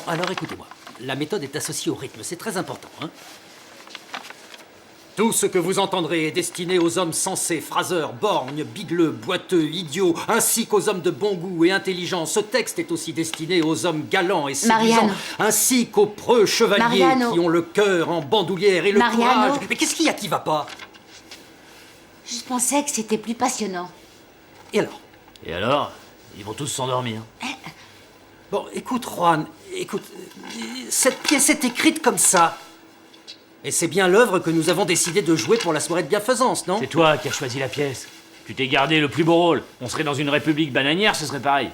alors écoutez-moi. La méthode est associée au rythme, c'est très important, hein. Tout ce que vous entendrez est destiné aux hommes sensés, phraseurs, borgnes, bigleux, boiteux, idiots, ainsi qu'aux hommes de bon goût et intelligents. Ce texte est aussi destiné aux hommes galants et séduisants, ainsi qu'aux preux chevaliers qui ont le cœur en bandoulière et le courage. Mais qu'est-ce qu'il y a qui va pas? Je pensais que c'était plus passionnant. Et alors? Et alors? Ils vont tous s'endormir. Bon, écoute, Juan, écoute, cette pièce est écrite comme ça. Et c'est bien l'œuvre que nous avons décidé de jouer pour la soirée de bienfaisance, non? C'est toi qui as choisi la pièce. Tu t'es gardé le plus beau rôle. On serait dans une république bananière, ce serait pareil.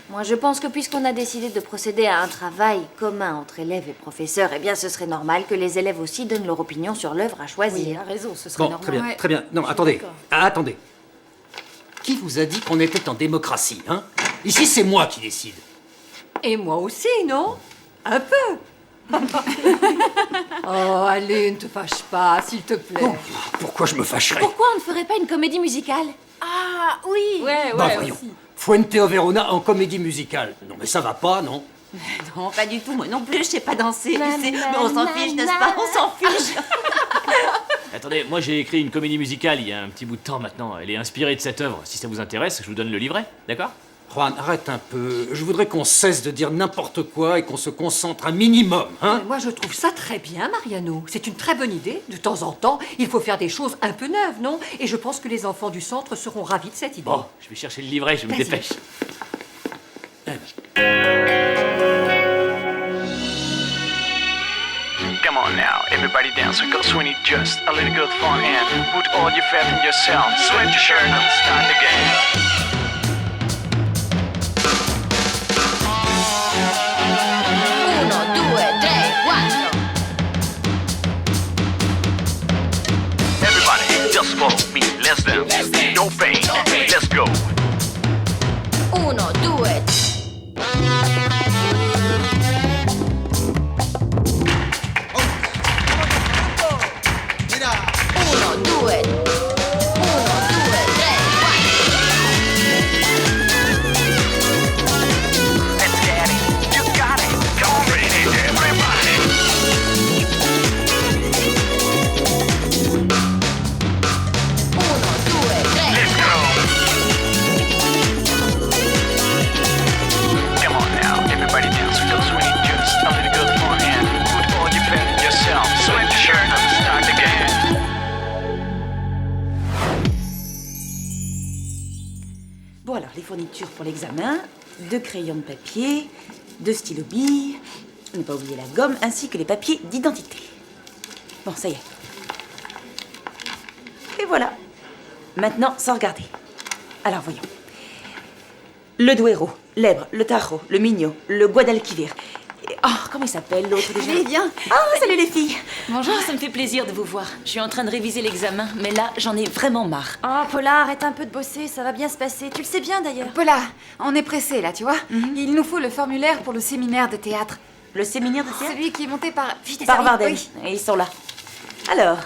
Moi, je pense que puisqu'on a décidé de procéder à un travail commun entre élèves et professeurs, eh bien, ce serait normal que les élèves aussi donnent leur opinion sur l'œuvre à choisir. Oui, il a raison, ce serait Bon, normal. très bien, Ouais. très bien. Non, attendez. Ah, attendez. Qui vous a dit qu'on était en démocratie, hein? Ici, c'est moi qui décide. Et moi aussi, non? Un peu. Oh, allez, ne te fâche pas, s'il te plaît. Oh, pourquoi je me fâcherais? Pourquoi on ne ferait pas une comédie musicale? Ah, oui. Ouais, Bah voyons. Fuente Verona en comédie musicale. Non mais ça va pas, non? Non, pas du tout. Moi non plus, je sais pas danser. Tu sais. Mais on s'en fiche, n'est-ce pas? On s'en fiche. Attendez, moi j'ai écrit une comédie musicale il y a un petit bout de temps maintenant. Elle est inspirée de cette œuvre. Si ça vous intéresse, je vous donne le livret, d'accord? Juan, arrête un peu. Je voudrais qu'on cesse de dire n'importe quoi et qu'on se concentre un minimum, hein? Moi, je trouve ça très bien, Mariano. C'est une très bonne idée. De temps en temps, il faut faire des choses un peu neuves, non? Et je pense que les enfants du centre seront ravis de cette idée. Bon, je vais chercher le livret, je me Vas-y. dépêche. Come on now, everybody dance because we need just a little good fun and put all your faith in yourself. Sweat your shirt and start the game. Uno, due, tre, quattro. Everybody, just follow me. Let's dance. No pain. Let's go. Uno, due. Uno, due. Uno, due, tre, quattro. Let's get it. You got it. Come on, ready, everybody. Uno, due, tre. Let's go. Come on now, everybody dance because we need just a little good fun and put all your faith in yourself. Sweat your shirt and start the game. Bon, alors, les fournitures pour l'examen, 2 crayons de papier, 2 stylos billes, ne pas oublier la gomme, ainsi que les papiers d'identité. Bon, ça y est. Et voilà. Maintenant, sans regarder. Alors, voyons. Le Duero, l'Èbre, le Tajo, le Minho, le Guadalquivir. Oh, comment il s'appelle l'autre déjà? Allez, viens. Oh, salut les filles. Bonjour, ça me fait plaisir de vous voir. Je suis en train de réviser l'examen, mais là, j'en ai vraiment marre. Oh, Paula, arrête un peu de bosser, ça va bien se passer. Tu le sais bien d'ailleurs. Paula, on est pressé là, tu vois. Il nous faut le formulaire pour le séminaire de théâtre. Le séminaire de théâtre? Celui qui est monté par... Par Bardem. Oui. Et ils sont là. Alors,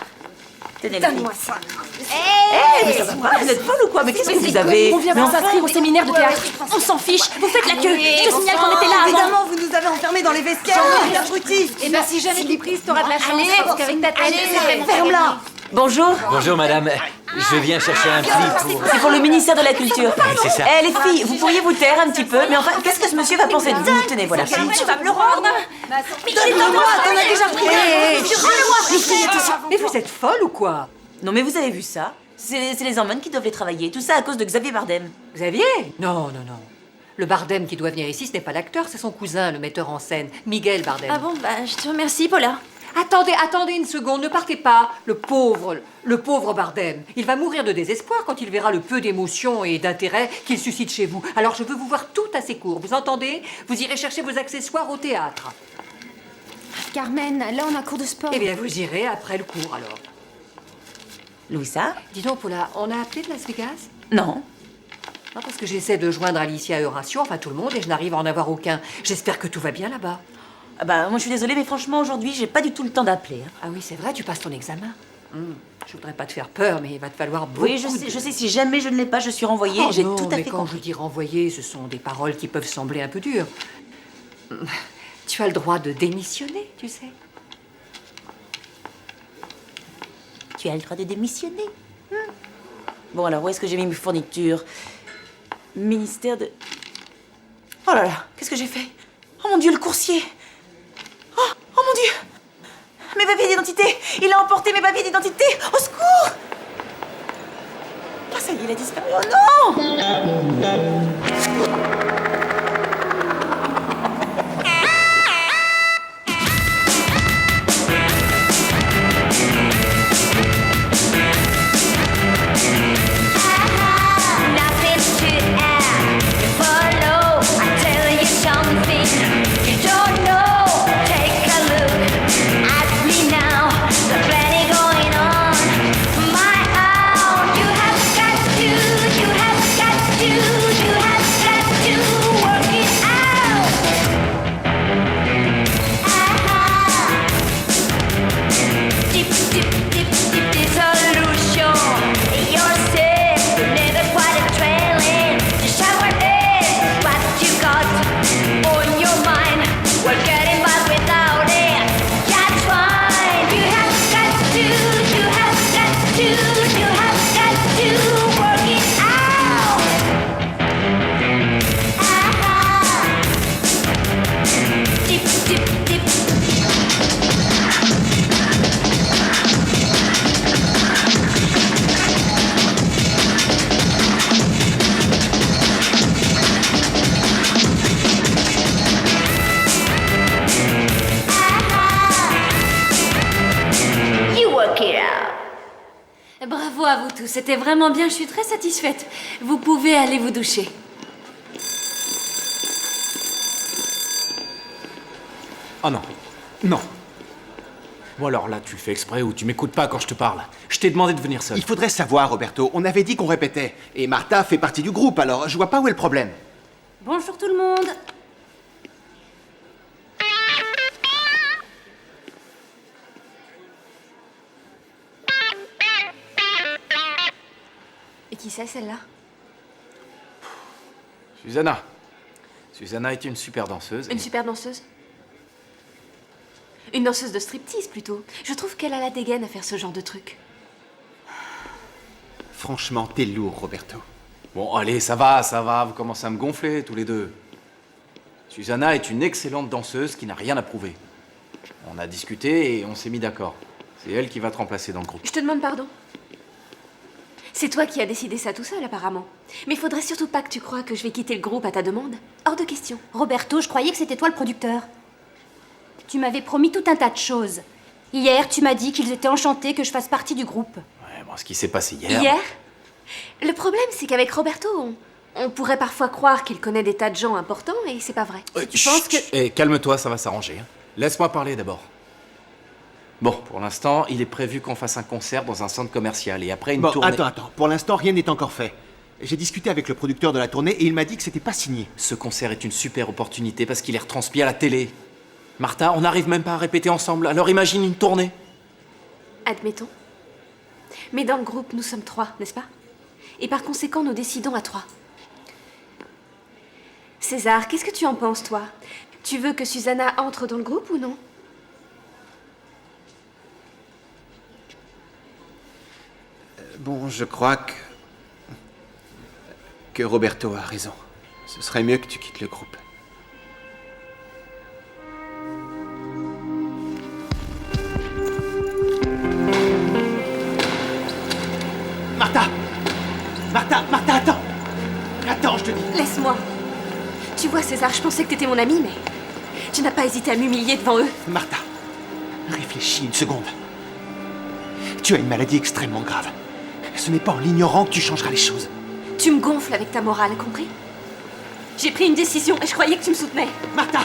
tenez les filles. Donne-moi ça. Eh, mais ça va pas, vous êtes folle ou quoi? Mais qu'est-ce que vous avez? On vient Mais de enfin, s'inscrire au séminaire de théâtre. On s'en fiche, vous faites la queue. Je te signale qu'on était là avant. Évidemment, vous nous avez enfermés dans les vestiaires. Abrutis. Et ben, si jamais tu prises, t'auras de la chance. Allez, parce qu'avec ta tête, c'est vraiment Ferme-la. Bonjour. Bonjour madame, je viens chercher un pli pour... C'est pour le ministère de la Culture. c'est ça. Eh les filles, vous pourriez vous taire un petit peu? Mais enfin, qu'est-ce que ce monsieur va penser de vous? Tenez, voilà. Tu vas me le rendre. Donne-moi, t'en as déjà pris. Mais vous êtes folle ou quoi? Non mais vous avez vu ça? C'est les hormones qui doivent les travailler. Tout ça à cause de Xavier Bardem. Xavier? Non, non, non. Le Bardem qui doit venir ici, ce n'est pas l'acteur, c'est son cousin, le metteur en scène, Miguel Bardem. Ah bon, bah je te remercie, Paula. Attendez une seconde, ne partez pas. Le pauvre Bardem. Il va mourir de désespoir quand il verra le peu d'émotion et d'intérêt qu'il suscite chez vous. Alors je veux vous voir tout assez court, vous entendez? Vous irez chercher vos accessoires au théâtre. Carmen, là on a cours de sport. Eh bien, vous irez après le cours, alors. Louisa? Dis donc, Paula, on a appelé de Las Vegas? Non. Non, parce que j'essaie de joindre Alicia et Horatio, enfin tout le monde, et je n'arrive à en avoir aucun. J'espère que tout va bien là-bas. Ah bah, moi je suis désolée, mais franchement, aujourd'hui, j'ai pas du tout le temps d'appeler. Ah oui, c'est vrai, tu passes ton examen. Je voudrais pas te faire peur, mais il va te falloir beaucoup Oui, je sais, si jamais je ne l'ai pas, je suis renvoyée. Oh J'ai non, tout à mais fait quand compris. je dis renvoyer, ce sont des paroles qui peuvent sembler un peu dures. Tu as le droit de démissionner, tu sais. Tu as le droit de démissionner. Bon, alors, où est-ce que j'ai mis mes fournitures? Ministère de... Oh là là, qu'est-ce que j'ai fait? Oh mon Dieu, le coursier! Oh mon Dieu! Mes papiers d'identité! Il a emporté mes papiers d'identité! Au secours! Ah, ça y est, il a disparu. Oh non! Bravo à vous tous, c'était vraiment bien, je suis très satisfaite. Vous pouvez aller vous doucher. Oh non, non. Bon alors là, tu le fais exprès ou tu m'écoutes pas quand je te parle. Je t'ai demandé de venir seul. Il faudrait savoir, Roberto, on avait dit qu'on répétait. Et Martha fait partie du groupe, alors je vois pas où est le problème. Bonjour tout le monde. Et qui c'est celle-là? Susanna. Susanna est une super danseuse. Une super danseuse? Une danseuse de striptease plutôt. Je trouve qu'elle a la dégaine à faire ce genre de truc. Franchement, t'es lourd, Roberto. Bon, allez, ça va, vous commencez à me gonfler tous les deux. Susanna est une excellente danseuse qui n'a rien à prouver. On a discuté et on s'est mis d'accord. C'est elle qui va te remplacer dans le groupe. Je te demande pardon. C'est toi qui as décidé ça tout seul, apparemment. Mais faudrait surtout pas que tu crois que je vais quitter le groupe à ta demande. Hors de question. Roberto, je croyais que c'était toi le producteur. Tu m'avais promis tout un tas de choses. Hier, tu m'as dit qu'ils étaient enchantés que je fasse partie du groupe. Ouais, bon, ce qui s'est passé hier... Hier? Le problème, c'est qu'avec Roberto, on pourrait parfois croire qu'il connaît des tas de gens importants, et c'est pas vrai. Tu penses que... Eh, calme-toi, ça va s'arranger. Hein. Laisse-moi parler d'abord. Bon, pour l'instant, il est prévu qu'on fasse un concert dans un centre commercial, et après une tournée... Attends. Pour l'instant, rien n'est encore fait. J'ai discuté avec le producteur de la tournée, et il m'a dit que c'était pas signé. Ce concert est une super opportunité, parce qu'il est retransmis à la télé. Martha, on n'arrive même pas à répéter ensemble, alors imagine une tournée. Admettons. Mais dans le groupe, nous sommes 3, n'est-ce pas? Et par conséquent, nous décidons à 3. César, qu'est-ce que tu en penses, toi? Tu veux que Susanna entre dans le groupe ou non? Bon, je crois que Roberto a raison. Ce serait mieux que tu quittes le groupe. Martha, attends! Attends, je te dis! Laisse-moi! Tu vois, César, je pensais que t'étais mon ami, mais... Tu n'as pas hésité à m'humilier devant eux. Martha, réfléchis une seconde. Tu as une maladie extrêmement grave. Ce n'est pas en l'ignorant que tu changeras les choses. Tu me gonfles avec ta morale, compris? J'ai pris une décision et je croyais que tu me soutenais. Martha!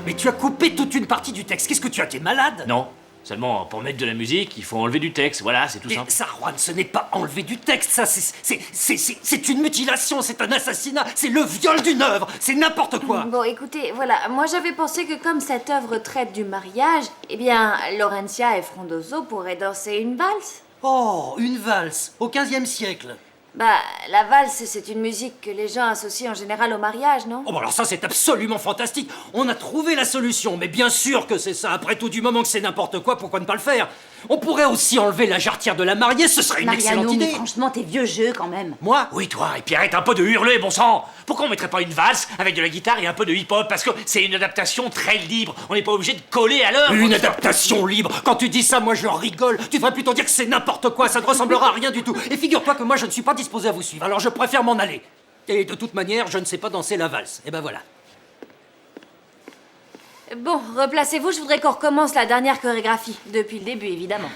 Mais tu as coupé toute une partie du texte. Qu'est-ce que tu as? T'es malade? Non. Seulement, pour mettre de la musique, il faut enlever du texte. Voilà, c'est tout Mais simple. ça, Juan, ce n'est pas enlever du texte. Ça, c'est une mutilation, c'est un assassinat, c'est le viol d'une œuvre, c'est n'importe quoi. Bon, écoutez, voilà, moi j'avais pensé que comme cette œuvre traite du mariage, eh bien, Laurentia et Frondoso pourraient danser une valse. Oh, une valse, au XVe siècle. Bah, la valse, c'est une musique que les gens associent en général au mariage, non? Oh, bah alors ça, c'est absolument fantastique. On a trouvé la solution, mais bien sûr que c'est ça. Après tout, du moment que c'est n'importe quoi, pourquoi ne pas le faire? On pourrait aussi enlever la jarretière de la mariée, ce serait une excellente idée. Mais franchement, t'es vieux jeu quand même. Moi? Oui, toi, et puis arrête un peu de hurler, bon sang. Pourquoi on mettrait pas une valse avec de la guitare et un peu de hip-hop? Parce que c'est une adaptation très libre. On n'est pas obligé de coller à l'heure. Une adaptation libre? Quand tu dis ça, moi je rigole. Tu devrais plutôt dire que c'est n'importe quoi, ça ne ressemblera à rien du tout. Et figure-toi que moi je ne suis pas disposé à vous suivre, alors je préfère m'en aller. Et de toute manière, je ne sais pas danser la valse. Et ben voilà. Bon, replacez-vous, je voudrais qu'on recommence la dernière chorégraphie. Depuis le début, évidemment.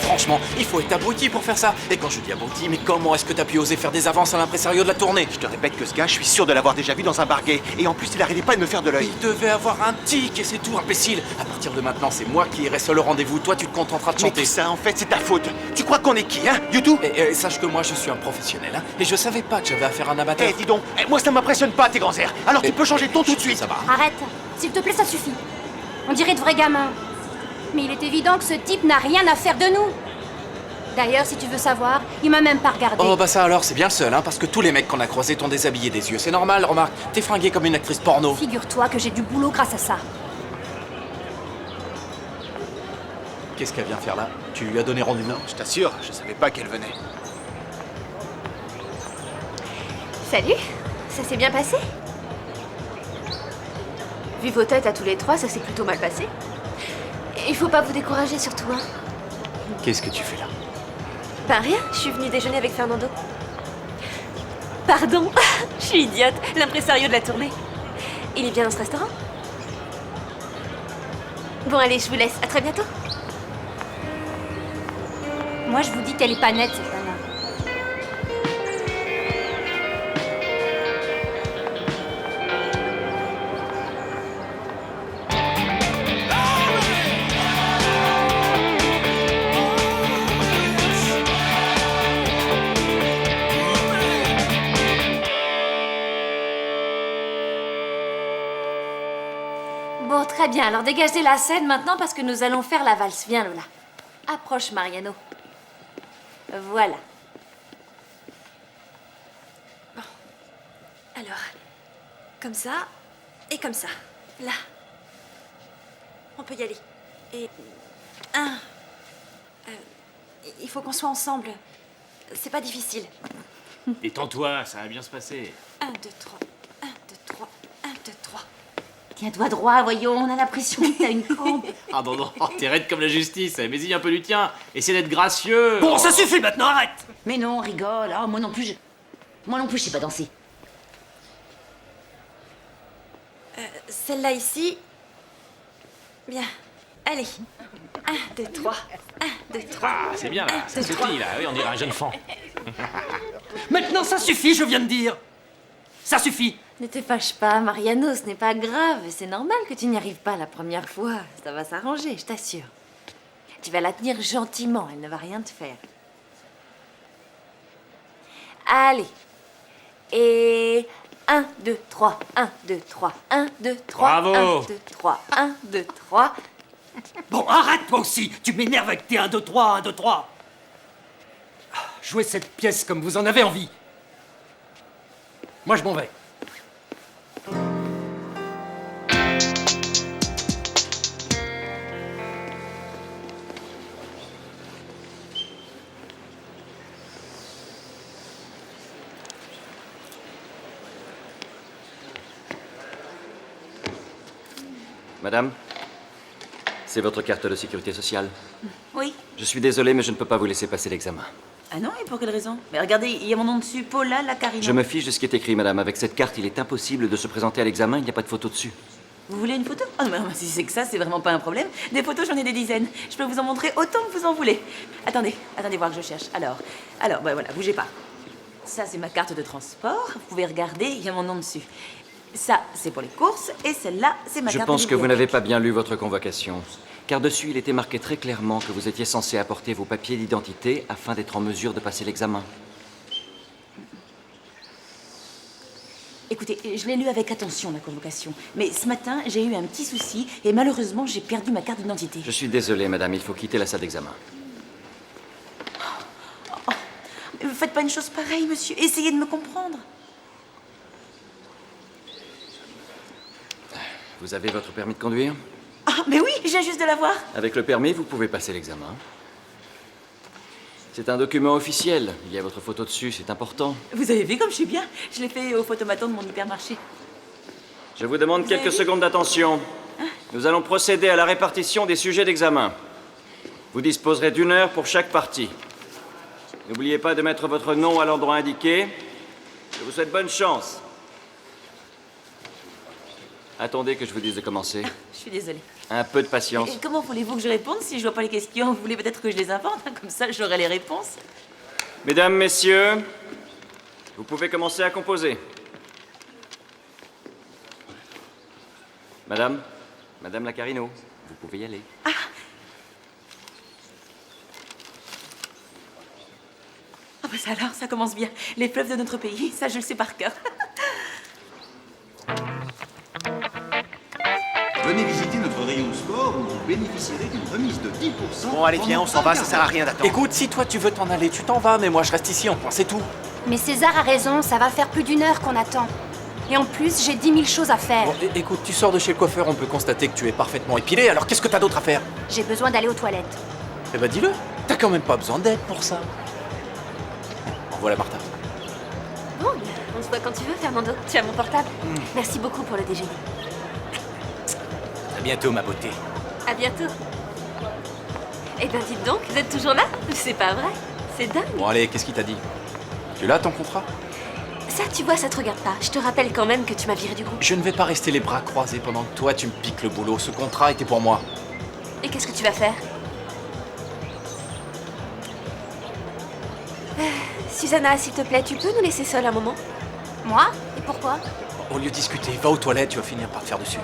Franchement, il faut être abruti pour faire ça. Et quand je dis abruti, mais comment est-ce que t'as pu oser faire des avances à l'impresario de la tournée? Je te répète que ce gars, je suis sûr de l'avoir déjà vu dans un bar gay. Et en plus, il arrêtait pas de me faire de l'œil. Il devait avoir un tic et c'est tout, imbécile. À partir de maintenant, c'est moi qui irai seul au rendez-vous. Toi, tu te contenteras de chanter. Mais ça, en fait, c'est ta faute. Tu crois qu'on est qui, hein, YouTube? Et sache que moi, je suis un professionnel, hein. Et je savais pas que j'avais affaire à un amateur. Dis donc, moi, ça m'impressionne pas, tes grands airs. Alors tu peux changer de ton tout de suite. Ça va. Arrête. S'il te plaît, ça suffit. On dirait de vrais gamins. Mais il est évident que ce type n'a rien à faire de nous. D'ailleurs, si tu veux savoir, il m'a même pas regardé. Oh bah ça alors, c'est bien le seul, hein, parce que tous les mecs qu'on a croisés t'ont déshabillé des yeux. C'est normal, remarque. T'es fringuée comme une actrice porno. Figure-toi que j'ai du boulot grâce à ça. Qu'est-ce qu'elle vient faire là? Tu lui as donné rendez-vous? Non, je t'assure, je savais pas qu'elle venait. Salut, ça s'est bien passé? Vu vos têtes à tous les trois, ça s'est plutôt mal passé. Il faut pas vous décourager surtout, hein. Qu'est-ce que tu fais là? Pas rien, je suis venue déjeuner avec Fernando. Pardon, je suis idiote, l'impresario de la tournée. Il est bien dans ce restaurant? Bon allez, je vous laisse, à très bientôt. Moi, je vous dis qu'elle est pas nette, cette nana. Bon, très bien. Alors dégagez la scène maintenant parce que nous allons faire la valse. Viens, Lola. Approche, Mariano. Voilà. Bon. Alors, comme ça et comme ça. Là. On peut y aller. Et... il faut qu'on soit ensemble. C'est pas difficile. Détends-toi, ça va bien se passer. 1, 2, 3. 1, 2, 3. 1, 2, 3. Tiens-toi droit, voyons, on a l'impression que t'as une crampe. Ah non, non, t'es raide comme la justice. Mais-y un peu du tien. Essaie d'être gracieux. Bon, ça suffit maintenant, arrête. Mais non, rigole. Ah, moi non plus, je sais pas danser. Celle-là ici. Bien. Allez. 1, 2, 3. 1, 2, 3. Ah, c'est bien là, ça sautille là. Oui, on dirait un jeune fan. Maintenant, ça suffit, je viens de dire. Ça suffit. Ne te fâche pas, Mariano, ce n'est pas grave. C'est normal que tu n'y arrives pas la première fois. Ça va s'arranger, je t'assure. Tu vas la tenir gentiment, elle ne va rien te faire. Allez. Et... 1, 2, 3, 1, 2, 3, 1, 2, 3, Bravo. 1, 2, 3, 1, 2, 3. Bon, arrête toi aussi. Tu m'énerves avec tes 1, 2, 3, 1, 2, 3. Jouez cette pièce comme vous en avez envie. Moi, je m'en vais. Madame, c'est votre carte de sécurité sociale. Oui. Je suis désolé, mais je ne peux pas vous laisser passer l'examen. Ah non, et pour quelle raison? Mais regardez, il y a mon nom dessus, Paula Lacarino. Je me fiche de ce qui est écrit, madame. Avec cette carte, il est impossible de se présenter à l'examen, il n'y a pas de photo dessus. Vous voulez une photo? Oh non, mais si c'est que ça, c'est vraiment pas un problème. Des photos, j'en ai des dizaines. Je peux vous en montrer autant que vous en voulez. Attendez voir que je cherche. Alors, bah voilà, bougez pas. Ça, c'est ma carte de transport. Vous pouvez regarder, il y a mon nom dessus. Ça, c'est pour les courses, et celle-là, c'est ma Je carte pense de que vous bibliothèque. n'avez pas bien lu votre convocation. car dessus il était marqué très clairement que vous étiez censé apporter vos papiers d'identité afin d'être en mesure de passer l'examen. Écoutez, je l'ai lu avec attention, la convocation. Mais ce matin, j'ai eu un petit souci et malheureusement, j'ai perdu ma carte d'identité. Je suis désolé, madame, il faut quitter la salle d'examen. Vous faites pas une chose pareille, monsieur. Essayez de me comprendre. Vous avez votre permis de conduire? Ah, mais oui, je viens juste de l'avoir. Avec le permis, vous pouvez passer l'examen. C'est un document officiel. Il y a votre photo dessus, c'est important. Vous avez vu comme je suis bien? Je l'ai fait au photomaton de mon hypermarché. Je vous demande quelques secondes d'attention. Nous allons procéder à la répartition des sujets d'examen. Vous disposerez d'1 heure pour chaque partie. N'oubliez pas de mettre votre nom à l'endroit indiqué. Je vous souhaite bonne chance. Attendez que je vous dise de commencer. Je suis désolée. Un peu de patience. Et comment voulez-vous que je réponde si je vois pas les questions? Vous voulez peut-être que je les invente? Comme ça, j'aurai les réponses. Mesdames, messieurs, vous pouvez commencer à composer. Madame Lacarino, vous pouvez y aller. Ah bah ça alors, ça commence bien. Les fleuves de notre pays, ça je le sais par cœur. Venez visiter notre rayon sport où vous bénéficierez d'une remise de 10%. Bon, allez, viens, on s'en va, ça sert à rien d'attendre. Écoute, si toi tu veux t'en aller, tu t'en vas, mais moi je reste ici en point, c'est tout. Mais César a raison, ça va faire plus d'1 heure qu'on attend. Et en plus, j'ai 10 000 choses à faire. Bon, écoute, tu sors de chez le coiffeur, on peut constater que tu es parfaitement épilé, alors qu'est-ce que t'as d'autre à faire? J'ai besoin d'aller aux toilettes. Eh ben dis-le, t'as quand même pas besoin d'aide pour ça. Bon, voilà Martha. Bon, on se voit quand tu veux, Fernando. Tu as mon portable. Merci beaucoup pour le déjeuner. À bientôt, ma beauté. À bientôt. Eh ben, dites donc, vous êtes toujours là? C'est pas vrai. C'est dingue. Bon allez, qu'est-ce qu'il t'a dit? Tu l'as ton contrat? Ça, tu vois, ça te regarde pas. Je te rappelle quand même que tu m'as viré du groupe. Je ne vais pas rester les bras croisés pendant que toi tu me piques le boulot. Ce contrat était pour moi. Et qu'est-ce que tu vas faire? Susanna, s'il te plaît, tu peux nous laisser seuls un moment? Moi? Et pourquoi? Au lieu de discuter, va aux toilettes, tu vas finir par te faire dessus.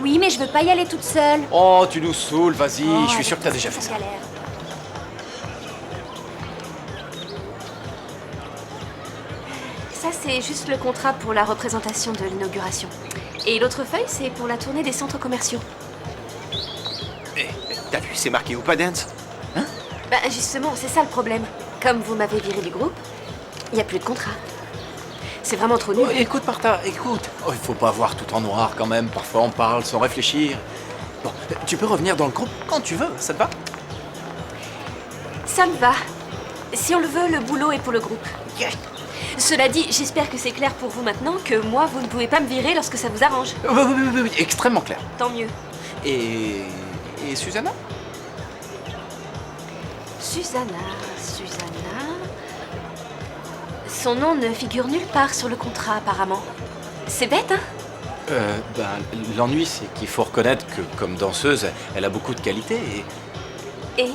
Oui, mais je veux pas y aller toute seule. Oh, tu nous saoules, vas-y, Oh, je suis sûr que t'as déjà fait ça. galère. Ça, c'est juste le contrat pour la représentation de l'inauguration. Et l'autre feuille, c'est pour la tournée des centres commerciaux. T'as vu, c'est marqué Oupa Dance? Bah, justement, c'est ça le problème. Comme vous m'avez viré du groupe, il n'y a plus de contrat. C'est vraiment trop nul. Oh, écoute, Martha, écoute. Oh, il faut pas voir tout en noir quand même. Parfois, on parle sans réfléchir. Bon, tu peux revenir dans le groupe quand tu veux, ça te va? Ça me va. Si on le veut, le boulot est pour le groupe. Cela dit, j'espère que c'est clair pour vous maintenant que moi, vous ne pouvez pas me virer lorsque ça vous arrange. Oui, extrêmement clair. Tant mieux. Et Susanna? Susanna. Son nom ne figure nulle part sur le contrat, apparemment. C'est bête, hein? L'ennui, c'est qu'il faut reconnaître que, comme danseuse, elle a beaucoup de qualités Et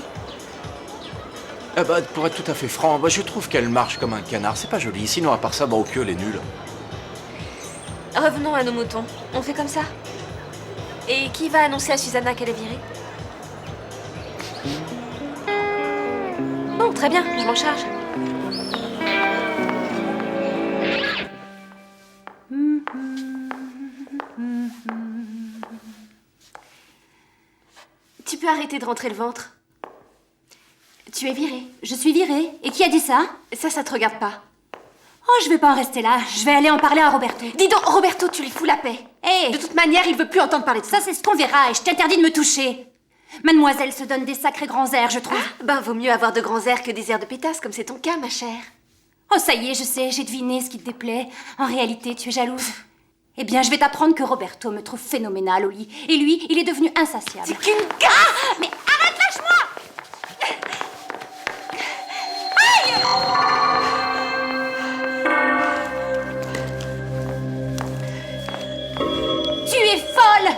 pour être tout à fait franc, je trouve qu'elle marche comme un canard. C'est pas joli. Sinon, à part ça, au pieu, elle est nulle. revenons à nos moutons. On fait comme ça? Et qui va annoncer à Susanna qu'elle est virée? Bon, très bien, je m'en charge. Tu peux arrêter de rentrer le ventre. Tu es virée. Je suis virée. Et qui a dit ça? Ça te regarde pas. Oh, je vais pas en rester là. Je vais aller en parler à Roberto. Dis donc, Roberto, tu lui fous la paix. Hé! De toute manière, il veut plus entendre parler de ça. Ça, c'est ce qu'on verra et je t'interdis de me toucher. Mademoiselle se donne des sacrés grands airs, je trouve. Vaut mieux avoir de grands airs que des airs de pétasse, comme c'est ton cas, ma chère. Oh, ça y est, je sais, j'ai deviné ce qui te déplaît. En réalité, tu es jalouse. Eh bien, je vais t'apprendre que Roberto me trouve phénoménal au lit. Et lui, il est devenu insatiable. C'est qu'une gaffe! Mais arrête, lâche-moi! Tu es folle!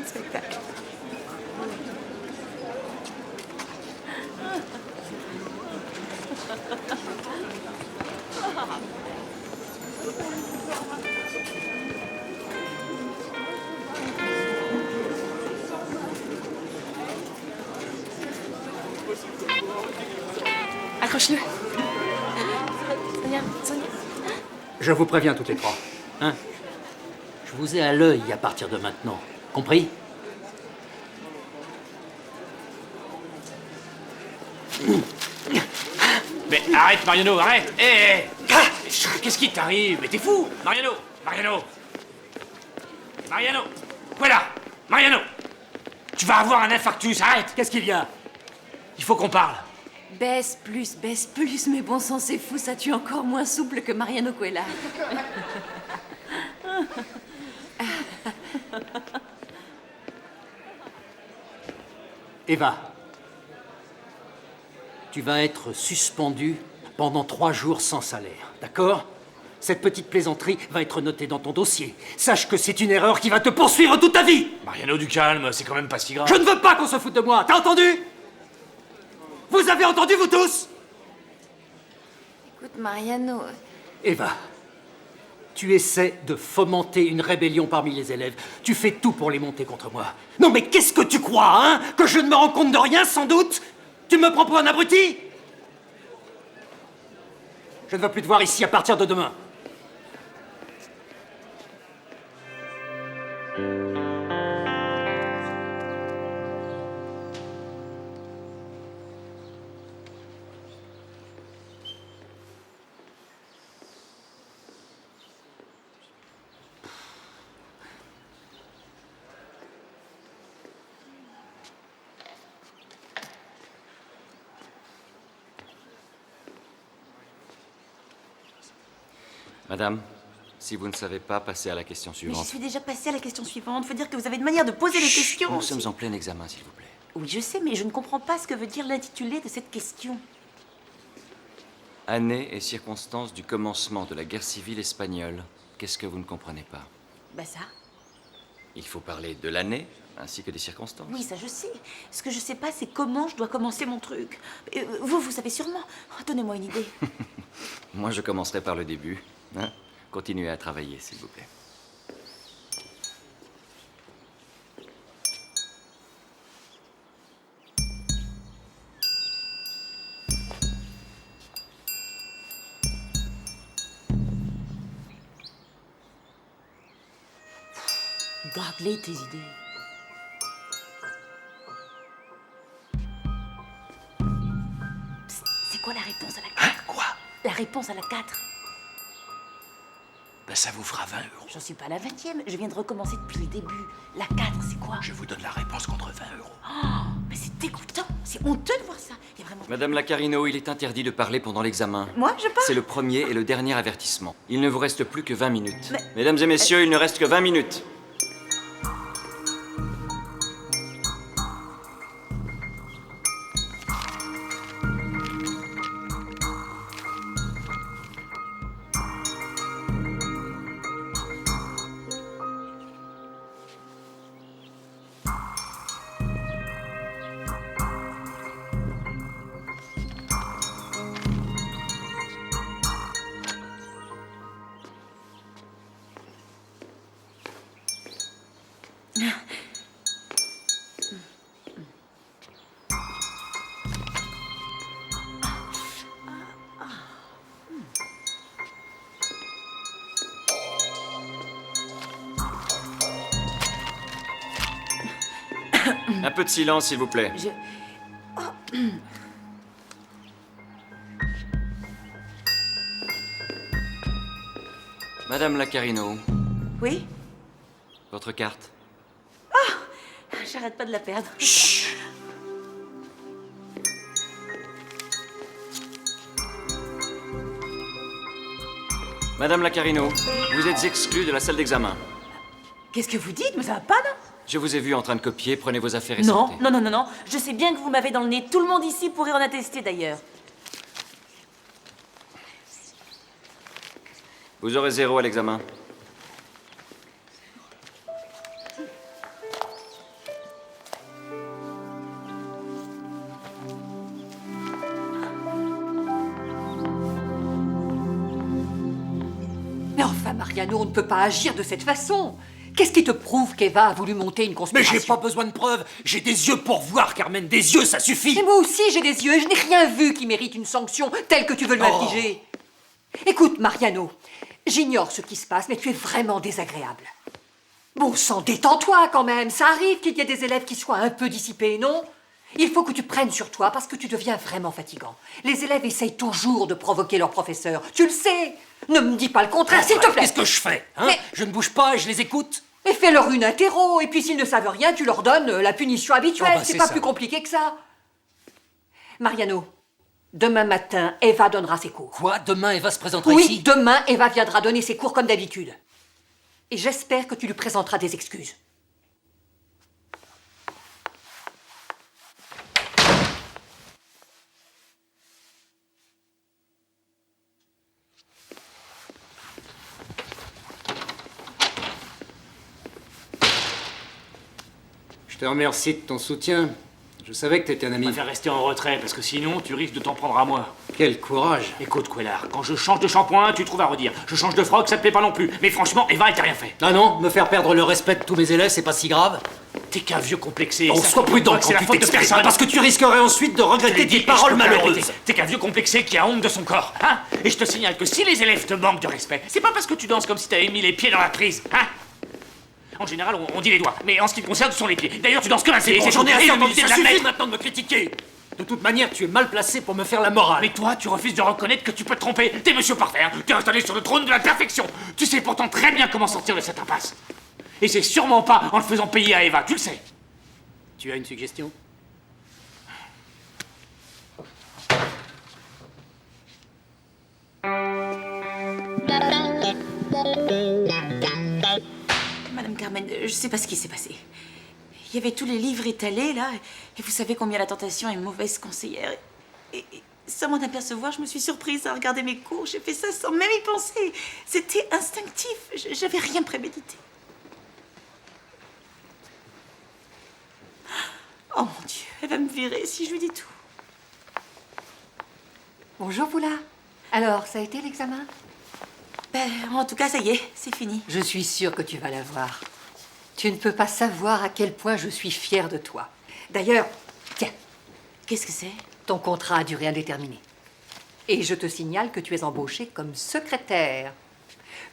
spectacle. Accroche-le. Sonia, Sonia. Je vous préviens toutes les trois. Hein? Je vous ai à l'œil à partir de maintenant. Compris? Mais arrête, Mariano, arrête. Hé, qu'est-ce qui t'arrive? Mais t'es fou, Mariano. Mariano. Mariano. Voilà. Mariano. Tu vas avoir un infarctus, arrête. Qu'est-ce qu'il y a? Il faut qu'on parle. Baisse plus, mais bon sang, c'est fou, ça tue encore moins souple que Mariano Cuellar. Eva, tu vas être suspendue pendant 3 jours sans salaire, d'accord? Cette petite plaisanterie va être notée dans ton dossier. Sache que c'est une erreur qui va te poursuivre toute ta vie! Mariano, du calme, c'est quand même pas si grave. Je ne veux pas qu'on se foute de moi, t'as entendu? Vous avez entendu, vous tous? Écoute, Mariano... Eva, tu essaies de fomenter une rébellion parmi les élèves. Tu fais tout pour les monter contre moi. Non mais qu'est-ce que tu crois, hein? Que je ne me rends compte de rien, sans doute? Tu me prends pour un abruti? Je ne veux plus te voir ici à partir de demain. Madame, si vous ne savez pas, passez à la question Mais suivante. je suis déjà passée à la question suivante. Faut dire que vous avez une manière de poser les questions. Nous sommes en plein examen, s'il vous plaît. Oui, je sais, mais je ne comprends pas ce que veut dire l'intitulé de cette question. Année et circonstances du commencement de la guerre civile espagnole. Qu'est-ce que vous ne comprenez pas? Bah ça. Il faut parler de l'année ainsi que des circonstances. Oui, ça je sais. Ce que je sais pas, c'est comment je dois commencer mon truc. Vous savez sûrement. Oh, donnez-moi une idée. Moi, je commencerai par le début. Hein? Continuez à travailler, s'il vous plaît. Garde-les tes idées. Psst, c'est quoi la réponse à la 4? Hein? Quoi? La réponse à la 4. Ben ça vous fera 20 euros. J'en suis pas à la 20e. Je viens de recommencer depuis le début. La 4, c'est quoi? Je vous donne la réponse contre 20 euros. Oh, mais c'est dégoûtant. C'est honteux de voir ça. Il y a vraiment... Madame Lacarino, il est interdit de parler pendant l'examen. Moi, je parle? C'est le premier et le dernier avertissement. Il ne vous reste plus que 20 minutes. Mais- Mesdames et messieurs, il ne reste que 20 minutes. Un peu de silence, s'il vous plaît. Madame Lacarino, Oui? votre carte. J'arrête pas de la perdre. Madame Lacarino, vous êtes exclue de la salle d'examen. Qu'est-ce que vous dites? Mais ça va pas, non? Je vous ai vu en train de copier, prenez vos affaires et Non, sortez. non. Je sais bien que vous m'avez dans le nez. Tout le monde ici pourrait en attester, d'ailleurs. Vous aurez 0 à l'examen. Mariano, on ne peut pas agir de cette façon. Qu'est-ce qui te prouve qu'Eva a voulu monter une Mais conspiration? j'ai pas besoin de preuves. J'ai des yeux pour voir, Carmen. Des yeux, ça suffit. Et moi aussi, j'ai des yeux et je n'ai rien vu qui mérite une sanction telle que tu veux m'infliger. Écoute, Mariano, j'ignore ce qui se passe, mais tu es vraiment désagréable. Bon sang, détends-toi quand même. Ça arrive qu'il y ait des élèves qui soient un peu dissipés, non? Il faut que tu prennes sur toi parce que tu deviens vraiment fatigant. Les élèves essayent toujours de provoquer leur professeur. Tu le sais. Ne me dis pas le contraire, s'il te plaît. Qu'est-ce que je fais hein? Je ne bouge pas et je les écoute. Et fais-leur une interro. Et puis s'ils ne savent rien, tu leur donnes la punition habituelle. Oh bah, c'est c'est pas ça. plus compliqué que ça. Mariano, demain matin, Eva donnera ses cours. Quoi? Demain, Eva se présentera Oui, ici? demain, Eva viendra donner ses cours comme d'habitude. Et j'espère que tu lui présenteras des excuses. Je te remercie de ton soutien. Je savais que t'étais un Je ami. préfère rester en retrait, parce que sinon, tu risques de t'en prendre à moi. Quel courage. Écoute, Quellar, quand je change de shampoing, tu trouves à redire. Je change de froc, ça te plaît pas non plus. Mais franchement, Eva, elle t'a rien fait. Ah non, me faire perdre le respect de tous mes élèves, c'est pas si grave. T'es qu'un vieux complexé. On Ça sois prouve prudent pas que quand c'est la tu faute de t'exprimes, personne. parce que tu risquerais ensuite de regretter tes paroles malheureuses. T'es qu'un vieux complexé qui a honte de son corps, hein? Et je te signale que si les élèves te manquent de respect, c'est pas parce que tu danses comme si t'avais mis les pieds dans la prise, hein? En général, on dit les doigts, mais en ce qui te concerne, ce sont les pieds. D'ailleurs, tu danses que un pied. Bon, j'en ai assez entendu, ça suffit d'admettre. maintenant de me critiquer. De toute manière, tu es mal placé pour me faire la morale. Mais toi, tu refuses de reconnaître que tu peux te tromper. T'es monsieur parfait, hein? T'es installé sur le trône de la perfection. Tu sais pourtant très bien comment sortir de cette impasse. Et c'est sûrement pas en le faisant payer à Eva, tu le sais. Tu as une suggestion? Madame Carmen, je sais pas ce qui s'est passé. Il y avait tous les livres étalés, là, et vous savez combien la tentation est mauvaise conseillère. Et sans m'en apercevoir, je me suis surprise à regarder mes cours. J'ai fait ça sans même y penser. C'était instinctif. J'avais rien prémédité. Oh mon Dieu, elle va me virer si je lui dis tout. Bonjour, Poula. Alors, ça a été l'examen? Ben, en tout cas, ça y est, c'est fini. Je suis sûre que tu vas l'avoir. Tu ne peux pas savoir à quel point je suis fière de toi. D'ailleurs, tiens. Qu'est-ce que c'est? Ton contrat a duré indéterminé. Et je te signale que tu es embauchée comme secrétaire.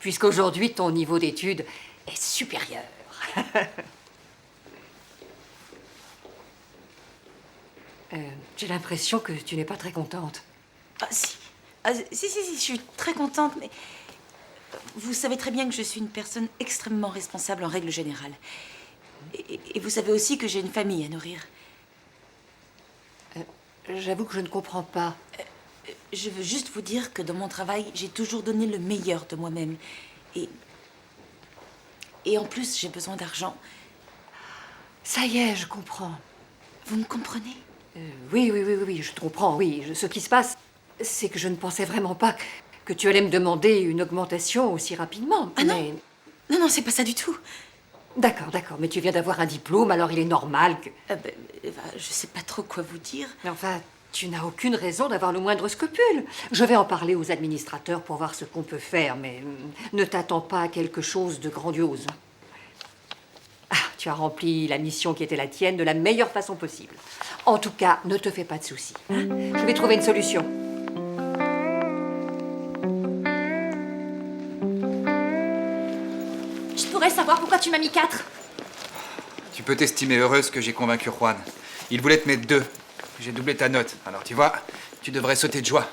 Puisqu'aujourd'hui, ton niveau d'études est supérieur. J'ai l'impression que tu n'es pas très contente. Ah, si. Ah, si, je suis très contente, mais... Vous savez très bien que je suis une personne extrêmement responsable en règle générale. Et vous savez aussi que j'ai une famille à nourrir. J'avoue que je ne comprends pas. Je veux juste vous dire que dans mon travail, j'ai toujours donné le meilleur de moi-même. Et en plus, j'ai besoin d'argent. Ça y est, je comprends. Vous me comprenez? Oui, je te comprends, oui. Ce qui se passe, c'est que je ne pensais vraiment pas que tu allais me demander une augmentation aussi rapidement. Ah non, non, c'est pas ça du tout. D'accord, mais tu viens d'avoir un diplôme, alors il est normal que... je sais pas trop quoi vous dire. Mais enfin, tu n'as aucune raison d'avoir le moindre scrupule. Je vais en parler aux administrateurs pour voir ce qu'on peut faire, mais ne t'attends pas à quelque chose de grandiose. Ah, tu as rempli la mission qui était la tienne de la meilleure façon possible. En tout cas, ne te fais pas de soucis. Je vais trouver une solution. Je pourrais savoir pourquoi tu m'as mis 4. Tu peux t'estimer heureuse que j'ai convaincu Juan. Il voulait te mettre 2. J'ai doublé ta note. Alors tu vois, tu devrais sauter de joie.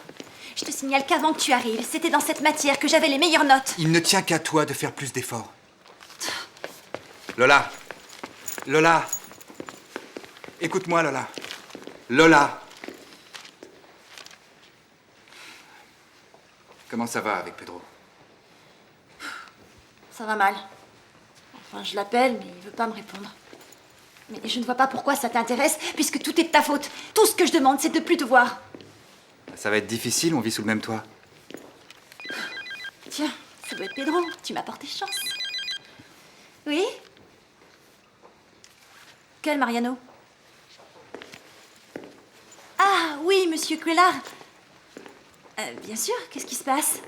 Je te signale qu'avant que tu arrives, c'était dans cette matière que j'avais les meilleures notes. Il ne tient qu'à toi de faire plus d'efforts. Lola. Lola. Écoute-moi, Lola. Lola. Comment ça va avec Pedro? Ça va mal. Enfin, je l'appelle, mais il veut pas me répondre. Mais je ne vois pas pourquoi ça t'intéresse, puisque tout est de ta faute. Tout ce que je demande, c'est de plus te voir. Ça va être difficile, on vit sous le même toit. Tiens, ça doit être Pedro. Tu m'as porté chance. Oui? Quel Mariano? Ah, oui, monsieur Quellar. Bien sûr, qu'est-ce qui se passe?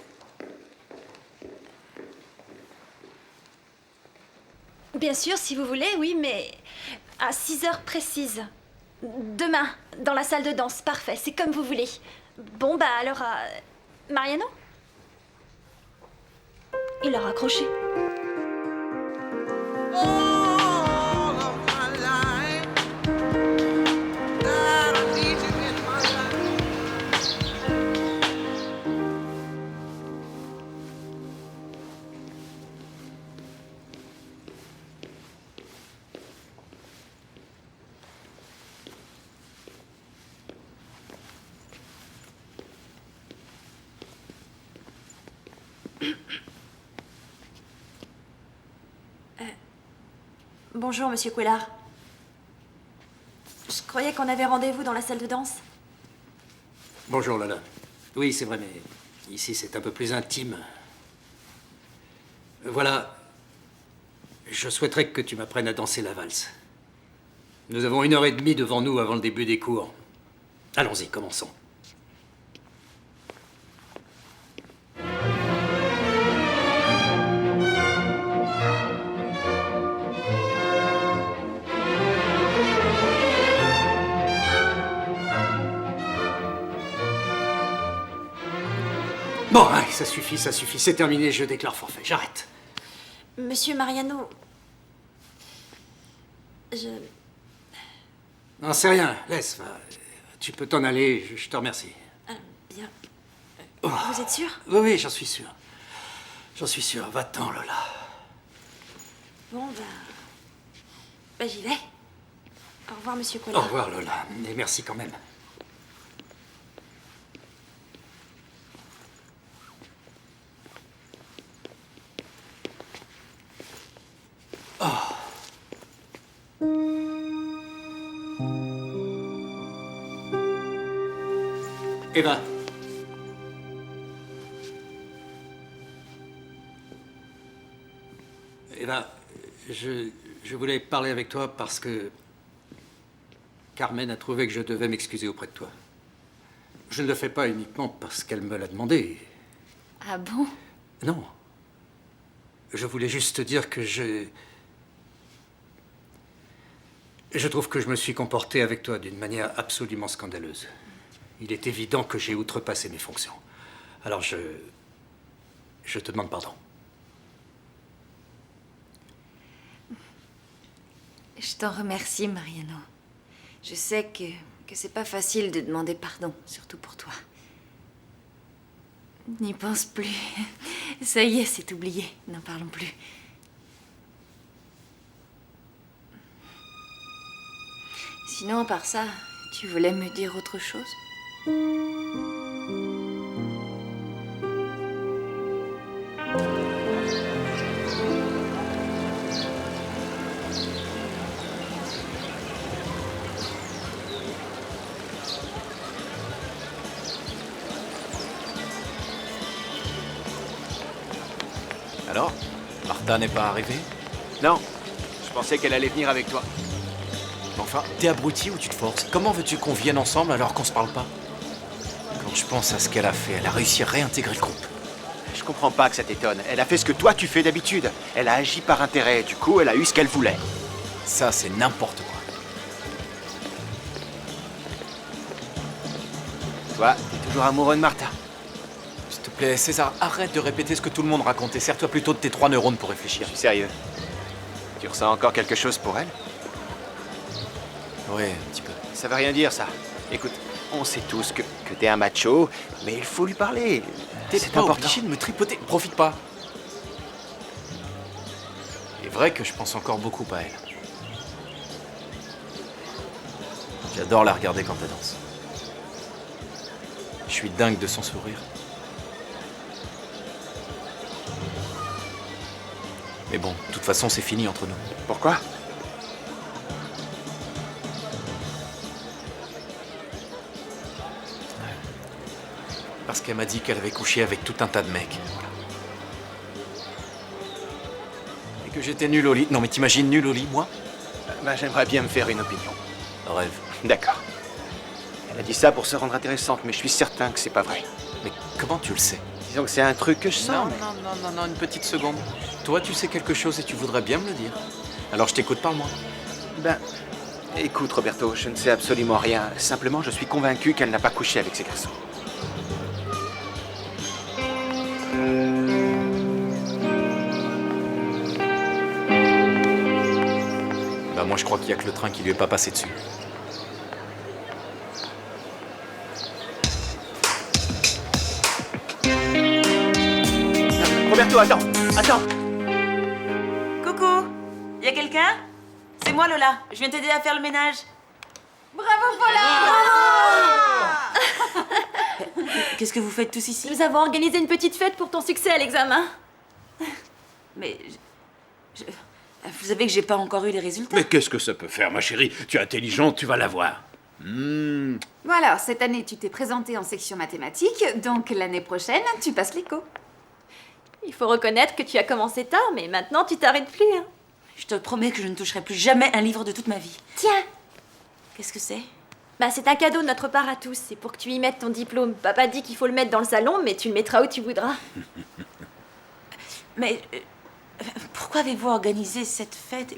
Bien sûr, si vous voulez, oui, mais à 6 heures précises. Demain, dans la salle de danse, parfait, c'est comme vous voulez. Bon, bah alors, Mariano? Il a raccroché. Bonjour, monsieur Quellard. Je croyais qu'on avait rendez-vous dans la salle de danse. Bonjour, Lola. Oui, c'est vrai, mais ici, c'est un peu plus intime. Voilà. Je souhaiterais que tu m'apprennes à danser la valse. Nous avons 1h30 devant nous avant le début des cours. Allons-y, commençons. Bon, allez, ça suffit, c'est terminé, je déclare forfait, j'arrête. Monsieur Mariano... Non, c'est rien, laisse, tu peux t'en aller, je te remercie. Bien. Vous êtes sûr? Oui, j'en suis sûr. J'en suis sûr, va-t'en, Lola. Bon, bah j'y vais. Au revoir, monsieur Quellard. Au revoir, Lola, et merci quand même. Eva. Eva, je voulais parler avec toi parce que Carmen a trouvé que je devais m'excuser auprès de toi. Je ne le fais pas uniquement parce qu'elle me l'a demandé. Ah bon? Non. Je voulais juste te dire que je trouve que je me suis comporté avec toi d'une manière absolument scandaleuse. Il est évident que j'ai outrepassé mes fonctions. Alors je te demande pardon. Je t'en remercie, Mariano. Je sais que c'est pas facile de demander pardon, surtout pour toi. N'y pense plus. Ça y est, c'est oublié. N'en parlons plus. Sinon, à part ça, tu voulais me dire autre chose? Alors, Martha n'est pas arrivée? Non, je pensais qu'elle allait venir avec toi. Enfin, t'es abruti ou tu te forces? Comment veux-tu qu'on vienne ensemble alors qu'on se parle pas? Quand je pense à ce qu'elle a fait, elle a réussi à réintégrer le groupe. Je comprends pas que ça t'étonne. Elle a fait ce que toi tu fais d'habitude. Elle a agi par intérêt, du coup elle a eu ce qu'elle voulait. Ça, c'est n'importe quoi. Toi, t'es toujours amoureux de Martha. S'il te plaît, César, arrête de répéter ce que tout le monde raconte et sers-toi plutôt de tes 3 neurones pour réfléchir. Je suis sérieux. Tu ressens encore quelque chose pour elle? Oui, un petit peu. Ça veut rien dire, ça. Écoute, on sait tous que t'es un macho, mais il faut lui parler. C'est pas obligé de me tripoter. Profite pas. Il est vrai que je pense encore beaucoup à elle. J'adore la regarder quand elle danse. Je suis dingue de son sourire. Mais bon, de toute façon, c'est fini entre nous. Pourquoi? Parce qu'elle m'a dit qu'elle avait couché avec tout un tas de mecs. Et que j'étais nul au lit. Non mais t'imagines nul au lit, moi? Bah j'aimerais bien me faire une opinion. Rêve. D'accord. Elle a dit ça pour se rendre intéressante, mais je suis certain que c'est pas vrai. Mais comment tu le sais? Disons que c'est un truc que je sens. Non, une petite seconde. Toi, tu sais quelque chose et tu voudrais bien me le dire. Alors je t'écoute, parle-moi. Ben, écoute Roberto, je ne sais absolument rien. Simplement, je suis convaincu qu'elle n'a pas couché avec ces garçons. Bah moi je crois qu'il y a que le train qui lui est pas passé dessus. Roberto, attends. Coucou, y a quelqu'un? C'est moi Lola, je viens t'aider à faire le ménage. Bravo, Paula! Qu'est-ce que vous faites tous ici? Nous avons organisé une petite fête pour ton succès à l'examen. Mais... Vous savez que j'ai pas encore eu les résultats. Mais qu'est-ce que ça peut faire, ma chérie? Tu es intelligente, tu vas l'avoir. Bon alors, cette année, tu t'es présentée en section mathématiques, donc l'année prochaine, tu passes l'éco. Il faut reconnaître que tu as commencé tard, mais maintenant tu t'arrêtes plus. Hein. Je te promets que je ne toucherai plus jamais un livre de toute ma vie. Tiens! Qu'est-ce que c'est? Bah c'est un cadeau de notre part à tous, c'est pour que tu y mettes ton diplôme. Papa dit qu'il faut le mettre dans le salon, mais tu le mettras où tu voudras. Mais... pourquoi avez-vous organisé cette fête?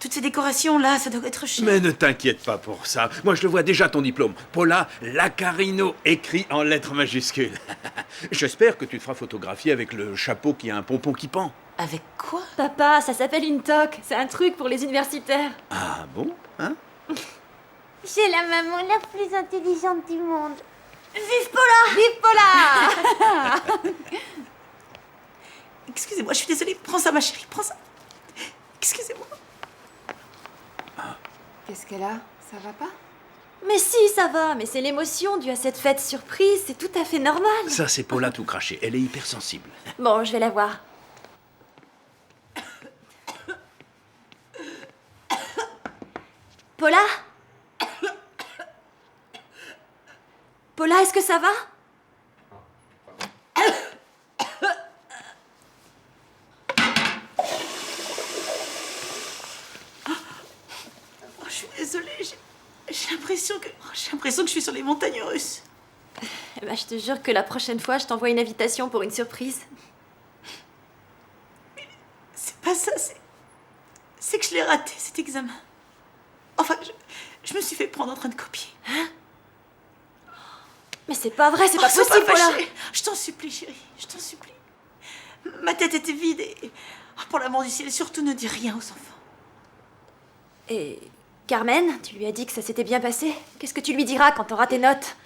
Toutes ces décorations-là, ça doit être cher. Mais ne t'inquiète pas pour ça. Moi, je le vois déjà, ton diplôme. Paula Lacarino, écrit en lettres majuscules. J'espère que tu te feras photographier avec le chapeau qui a un pompon qui pend. Avec quoi? Papa, ça s'appelle une toque. C'est un truc pour les universitaires. Ah bon? Hein? J'ai la maman la plus intelligente du monde. Vive Paula! Vive Paula! Excusez-moi, je suis désolée. Prends ça, ma chérie, prends ça. Excusez-moi. Qu'est-ce qu'elle a? Ça va pas? Mais si, ça va, mais c'est l'émotion due à cette fête surprise, c'est tout à fait normal. Ça, c'est Paula tout craché. Elle est hypersensible. Bon, je vais la voir. Paula? Paula, est-ce que ça va? Je suis désolée, j'ai l'impression que je suis sur les montagnes russes. Eh ben, je te jure que la prochaine fois, je t'envoie une invitation pour une surprise. C'est pas ça, c'est que je l'ai raté, cet examen. Enfin, je me suis fait prendre en train de copier. Hein? Mais c'est pas vrai, c'est pas sois possible, Paula. fâchée. Je t'en supplie, chérie, je t'en supplie. Ma tête était vide et... pour l'amour du ciel, surtout ne dis rien aux enfants. Et Carmen, tu lui as dit que ça s'était bien passé? Qu'est-ce que tu lui diras quand t'auras tes notes?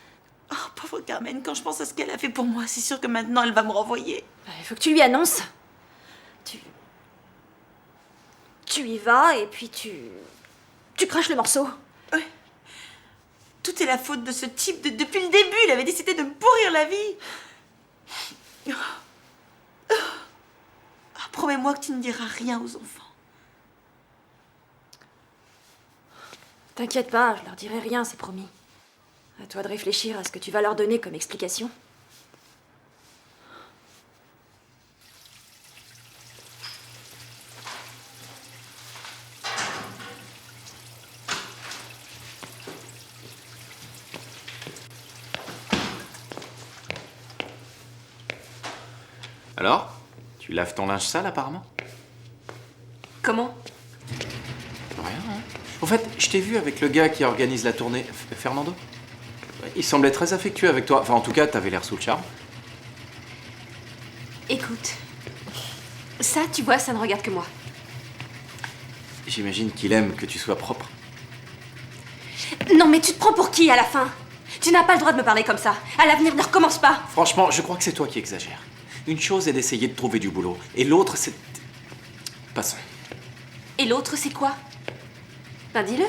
Oh, pauvre Carmen, quand je pense à ce qu'elle a fait pour moi, c'est sûr que maintenant elle va me renvoyer. Il faut que tu lui annonces. Tu y vas et puis tu craches le morceau. Ouais. Tout est la faute de ce type. Depuis le début, il avait décidé de me pourrir la vie. Promets-moi que tu ne diras rien aux enfants. T'inquiète pas, je leur dirai rien, c'est promis. À toi de réfléchir à ce que tu vas leur donner comme explication. Alors? Tu laves ton linge sale apparemment? Comment? Rien, hein. Au fait, je t'ai vu avec le gars qui organise la tournée, Fernando. Il semblait très affectueux avec toi. Enfin, en tout cas, t'avais l'air sous le charme. Écoute, ça, tu vois, ça ne regarde que moi. J'imagine qu'il aime que tu sois propre. Non, mais tu te prends pour qui à la fin? Tu n'as pas le droit de me parler comme ça. À l'avenir, ne recommence pas. Franchement, je crois que c'est toi qui exagères. Une chose est d'essayer de trouver du boulot, et l'autre, c'est... Passons. Et l'autre, c'est quoi? Ben, dis-le.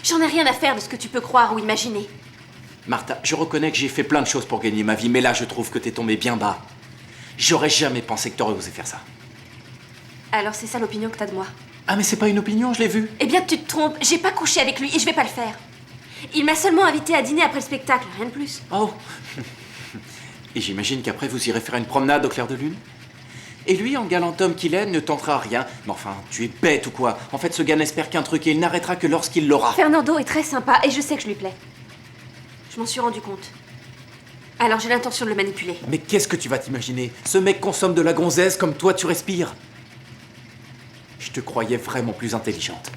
J'en ai rien à faire de ce que tu peux croire ou imaginer. Martha, je reconnais que j'ai fait plein de choses pour gagner ma vie, mais là, je trouve que t'es tombée bien bas. J'aurais jamais pensé que t'aurais osé faire ça. Alors c'est ça l'opinion que t'as de moi? Ah, mais c'est pas une opinion, je l'ai vu. Eh bien, tu te trompes. J'ai pas couché avec lui et je vais pas le faire. Il m'a seulement invité à dîner après le spectacle, rien de plus. Oh. Et j'imagine qu'après, vous irez faire une promenade au clair de lune? Et lui, en galant homme qu'il est, ne tentera rien. Mais enfin, tu es bête ou quoi? En fait, ce gars n'espère qu'un truc et il n'arrêtera que lorsqu'il l'aura. Fernando est très sympa et je sais que je lui plais. Je m'en suis rendu compte. Alors j'ai l'intention de le manipuler. Mais qu'est-ce que tu vas t'imaginer? Ce mec consomme de la gonzesse comme toi tu respires. Je te croyais vraiment plus intelligente.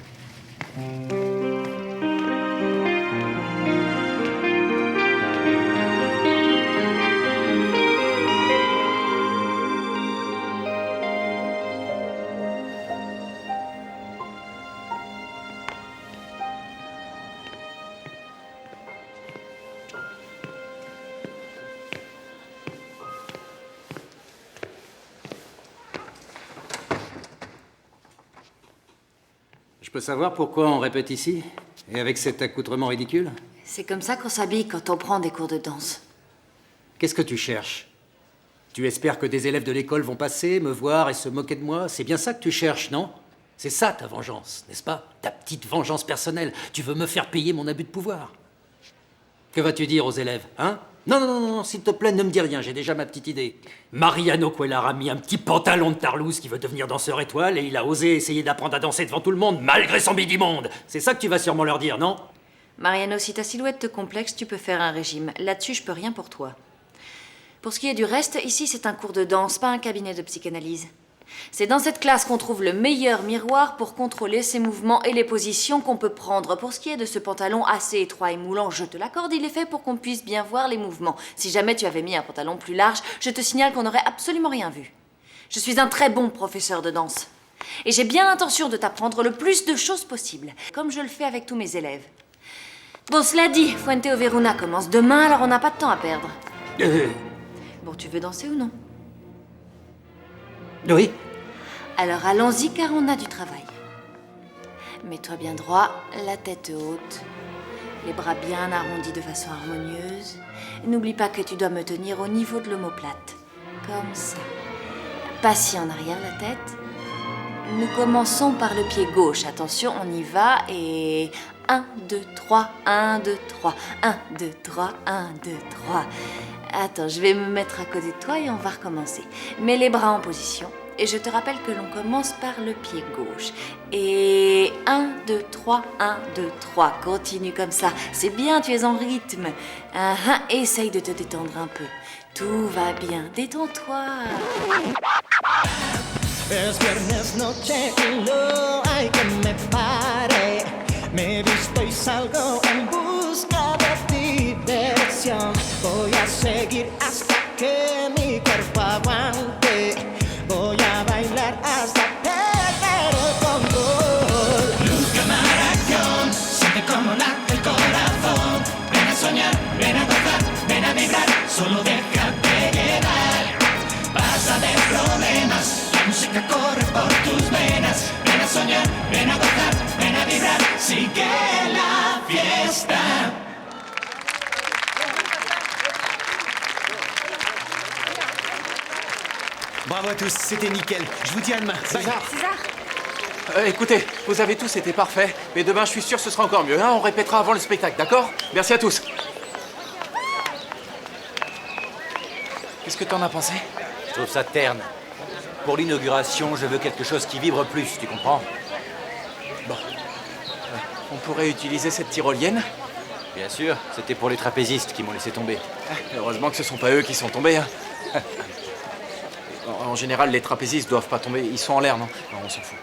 Je peux savoir pourquoi on répète ici? Et avec cet accoutrement ridicule? C'est comme ça qu'on s'habille quand on prend des cours de danse. Qu'est-ce que tu cherches? Tu espères que des élèves de l'école vont passer, me voir et se moquer de moi? C'est bien ça que tu cherches, non? C'est ça ta vengeance, n'est-ce pas? Ta petite vengeance personnelle. Tu veux me faire payer mon abus de pouvoir. Que vas-tu dire aux élèves, hein? Non, non, non, non, s'il te plaît, ne me dis rien, j'ai déjà ma petite idée. Mariano Cuellar a mis un petit pantalon de tarlouse qui veut devenir danseur étoile et il a osé essayer d'apprendre à danser devant tout le monde, malgré son bidi-monde. C'est ça que tu vas sûrement leur dire, non? Mariano, si ta silhouette te complexe, tu peux faire un régime. Là-dessus, je peux rien pour toi. Pour ce qui est du reste, ici, c'est un cours de danse, pas un cabinet de psychanalyse. C'est dans cette classe qu'on trouve le meilleur miroir pour contrôler ses mouvements et les positions qu'on peut prendre. Pour ce qui est de ce pantalon assez étroit et moulant, je te l'accorde, il est fait pour qu'on puisse bien voir les mouvements. Si jamais tu avais mis un pantalon plus large, je te signale qu'on n'aurait absolument rien vu. Je suis un très bon professeur de danse. Et j'ai bien l'intention de t'apprendre le plus de choses possible, comme je le fais avec tous mes élèves. Bon, cela dit, Fuente Overuna commence demain, alors on n'a pas de temps à perdre. Bon, tu veux danser ou non? Oui. Alors allons-y car on a du travail. Mets-toi bien droit, la tête haute, les bras bien arrondis de façon harmonieuse. N'oublie pas que tu dois me tenir au niveau de l'omoplate. Comme ça. Passis en arrière la tête. Nous commençons par le pied gauche. Attention, on y va et... 1, 2, 3, 1, 2, 3, 1, 2, 3, 1, 2, 3. Attends, je vais me mettre à côté de toi et on va recommencer. Mets les bras en position. Et je te rappelle que l'on commence par le pied gauche. Et 1, 2, 3, 1, 2, 3. Continue comme ça. C'est bien, tu es en rythme. Essaye de te détendre un peu. Tout va bien. Détends-toi. Es viernes noche y no hay que me pare. Me visto y salgo en busca de diversión. Voy a seguir hasta que mi cuerpo aguante. Voy a bailar hasta perder el control. Luca Maracón, siente como late el corazón. Ven a soñar, ven a gozar, ven a vibrar. Solo déjate llevar. Pasa de problemas, la música corre por tus venas. Ven a soñar, ven a gozar, ven a vibrar. Sigue la fiesta. Bravo à tous, c'était nickel. Je vous dis à demain. César. César. Écoutez, vous avez tous été parfaits, mais demain, je suis sûr, ce sera encore mieux. Hein, on répétera avant le spectacle, d'accord? Merci à tous. Qu'est-ce que t'en as pensé? Je trouve ça terne. Pour l'inauguration, je veux quelque chose qui vibre plus, tu comprends? Bon. On pourrait utiliser cette tyrolienne? Bien sûr, c'était pour les trapézistes qui m'ont laissé tomber. Heureusement que ce sont pas eux qui sont tombés, hein. En général, les trapézistes doivent pas tomber. Ils sont en l'air, non? Non, on s'en fout.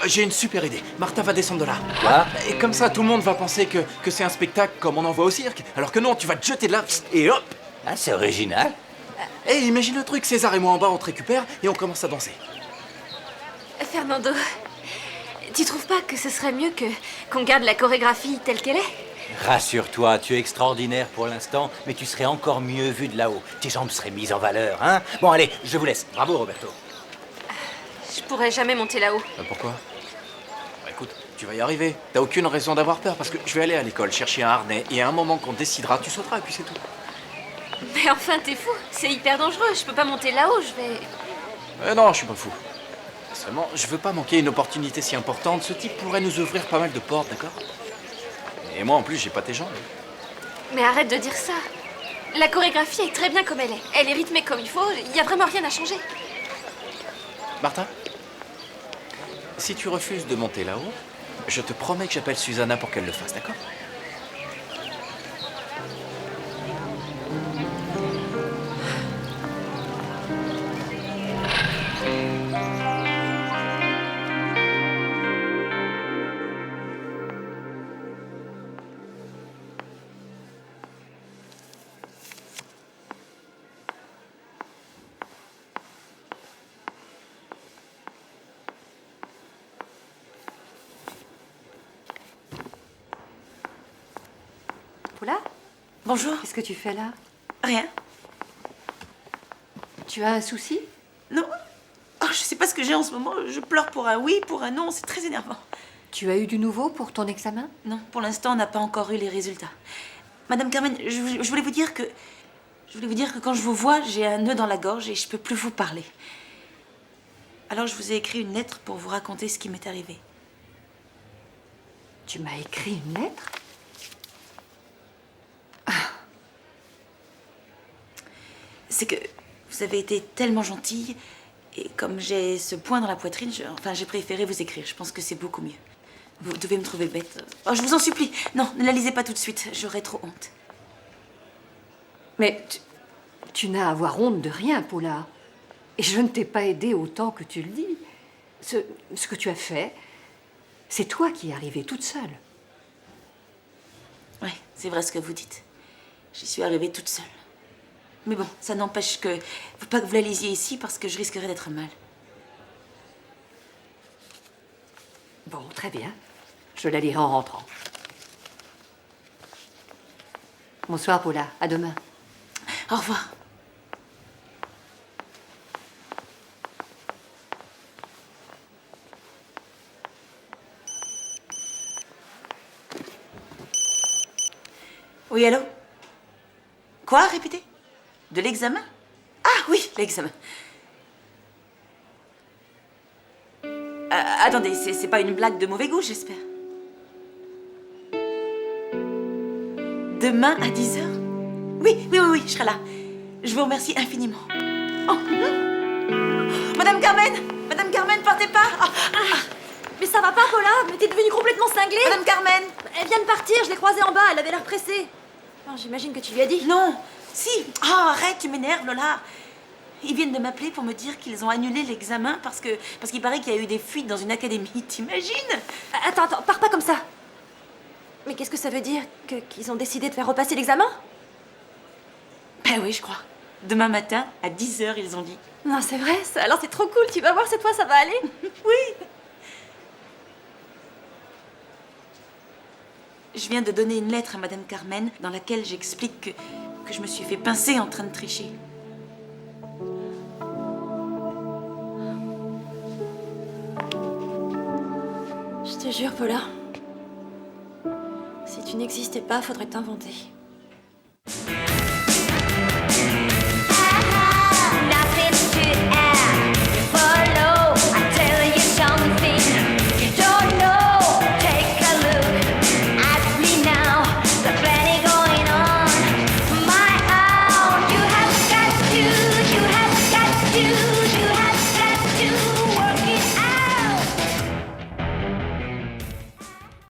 J'ai une super idée. Martha va descendre de là. Quoi? Et comme ça, tout le monde va penser que c'est un spectacle comme on en voit au cirque. Alors que non, tu vas te jeter de là et hop! Ah, c'est original. Et imagine le truc, César et moi en bas, on te récupère et on commence à danser. Fernando, tu trouves pas que ce serait mieux qu'on garde la chorégraphie telle qu'elle est? Rassure-toi, tu es extraordinaire pour l'instant, mais tu serais encore mieux vu de là-haut. Tes jambes seraient mises en valeur, hein? Bon, allez, je vous laisse. Bravo, Roberto. Je pourrais jamais monter là-haut. Pourquoi? Bah écoute, tu vas y arriver. T'as aucune raison d'avoir peur parce que je vais aller à l'école chercher un harnais et à un moment qu'on décidera, tu sauteras et puis c'est tout. Mais enfin, t'es fou. C'est hyper dangereux. Je peux pas monter là-haut, je vais... Non, je suis pas fou. Seulement, je veux pas manquer une opportunité si importante. Ce type pourrait nous ouvrir pas mal de portes, d'accord? Et moi, en plus, j'ai pas tes jambes. Mais arrête de dire ça. La chorégraphie est très bien comme elle est. Elle est rythmée comme il faut. Il y a vraiment rien à changer. Martha, si tu refuses de monter là-haut, je te promets que j'appelle Susanna pour qu'elle le fasse, d'accord? Paula? Bonjour. Qu'est-ce que tu fais là? Rien. Tu as un souci? Non. Oh, je sais pas ce que j'ai en ce moment. Je pleure pour un oui, pour un non. C'est très énervant. Tu as eu du nouveau pour ton examen? Non, pour l'instant, on n'a pas encore eu les résultats. Madame Carmen, je voulais vous dire que... Je voulais vous dire que quand je vous vois, j'ai un nœud dans la gorge et je peux plus vous parler. Alors je vous ai écrit une lettre pour vous raconter ce qui m'est arrivé. Tu m'as écrit une lettre? C'est que vous avez été tellement gentille et comme j'ai ce point dans la poitrine, j'ai préféré vous écrire. Je pense que c'est beaucoup mieux. Vous devez me trouver bête. Oh, je vous en supplie. Non, ne la lisez pas tout de suite. J'aurais trop honte. Mais tu n'as à avoir honte de rien, Paula. Et je ne t'ai pas aidé autant que tu le dis. Ce que tu as fait, c'est toi qui es arrivée toute seule. Oui, c'est vrai ce que vous dites. J'y suis arrivée toute seule. Mais bon, ça n'empêche que... Faut pas que vous la lisiez ici parce que je risquerais d'être mal. Bon, très bien. Je la lirai en rentrant. Bonsoir, Paula. À demain. Au revoir. Oui, allô? Quoi? Répétez? De l'examen? Ah oui, l'examen. Attendez, c'est pas une blague de mauvais goût, j'espère. Demain à 10h? Oui, je serai là. Je vous remercie infiniment. Oh. Madame Carmen! Madame Carmen, partez pas! Mais ça va pas, Paula? Mais t'es devenue complètement cinglée! Madame Carmen! Elle vient de partir, je l'ai croisée en bas, elle avait l'air pressée. Oh, j'imagine que tu lui as dit. Non! Si! Oh, arrête, tu m'énerves, Lola! Ils viennent de m'appeler pour me dire qu'ils ont annulé l'examen parce qu'il paraît qu'il y a eu des fuites dans une académie. T'imagines? Attends, pars pas comme ça. Mais qu'est-ce que ça veut dire? Qu'ils ont décidé de faire repasser l'examen? Ben oui, je crois. Demain matin, à 10h, ils ont dit. Non, c'est vrai, ça. Alors c'est trop cool, tu vas voir, cette fois, ça va aller. Oui! Je viens de donner une lettre à Madame Carmen dans laquelle j'explique que je me suis fait pincer en train de tricher. Je te jure, Paula. Si tu n'existais pas, faudrait t'inventer.